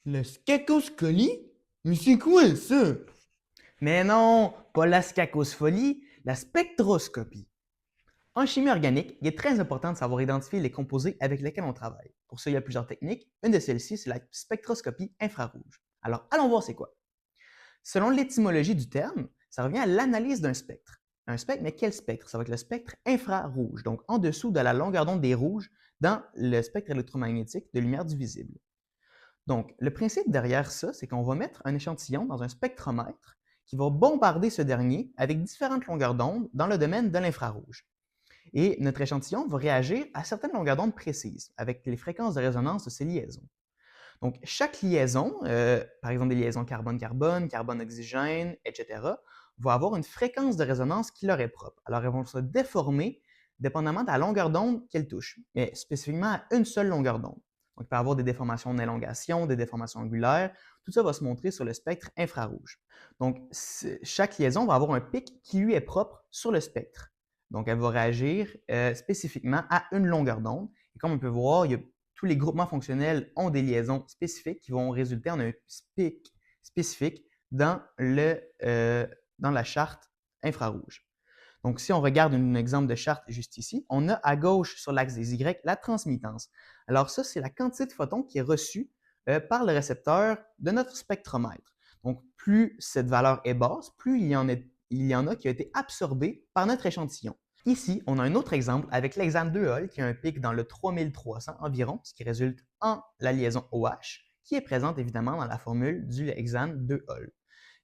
La scacoscolie? Mais c'est quoi ça? Mais non, pas la scacosophilie, la spectroscopie. En chimie organique, il est très important de savoir identifier les composés avec lesquels on travaille. Pour ça, il y a plusieurs techniques. Une de celles-ci, c'est la spectroscopie infrarouge. Alors, allons voir c'est quoi. Selon l'étymologie du terme, ça revient à l'analyse d'un spectre. Un spectre, mais quel spectre? Ça va être le spectre infrarouge, donc en dessous de la longueur d'onde des rouges dans le spectre électromagnétique de lumière du visible. Donc, le principe derrière ça, c'est qu'on va mettre un échantillon dans un spectromètre qui va bombarder ce dernier avec différentes longueurs d'onde dans le domaine de l'infrarouge. Et notre échantillon va réagir à certaines longueurs d'onde précises avec les fréquences de résonance de ces liaisons. Donc, chaque liaison, par exemple des liaisons carbone-carbone, carbone-oxygène, etc., va avoir une fréquence de résonance qui leur est propre. Alors, elles vont se déformer dépendamment de la longueur d'onde qu'elles touchent, mais spécifiquement à une seule longueur d'onde. Donc, il peut y avoir des déformations d'élongation, des déformations angulaires. Tout ça va se montrer sur le spectre infrarouge. Donc, chaque liaison va avoir un pic qui lui est propre sur le spectre. Donc, elle va réagir spécifiquement à une longueur d'onde. Et comme on peut voir, il y a tous les groupements fonctionnels ont des liaisons spécifiques qui vont résulter en un pic spécifique dans la charte infrarouge. Donc, si on regarde un exemple de charte juste ici, on a à gauche sur l'axe des Y la transmittance. Alors ça, c'est la quantité de photons qui est reçue par le récepteur de notre spectromètre. Donc, plus cette valeur est basse, plus il y en a qui ont été absorbés par notre échantillon. Ici, on a un autre exemple avec l'hexane 2-ol qui a un pic dans le 3300 environ, ce qui résulte en la liaison OH, qui est présente évidemment dans la formule du hexane 2-ol.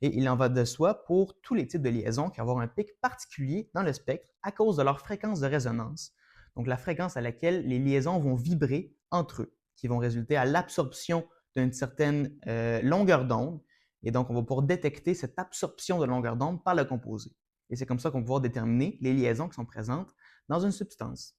Et il en va de soi pour tous les types de liaisons qui vont avoir un pic particulier dans le spectre à cause de leur fréquence de résonance, donc la fréquence à laquelle les liaisons vont vibrer entre eux, qui vont résulter à l'absorption d'une certaine longueur d'onde. Et donc, on va pouvoir détecter cette absorption de longueur d'onde par le composé. Et c'est comme ça qu'on va pouvoir déterminer les liaisons qui sont présentes dans une substance.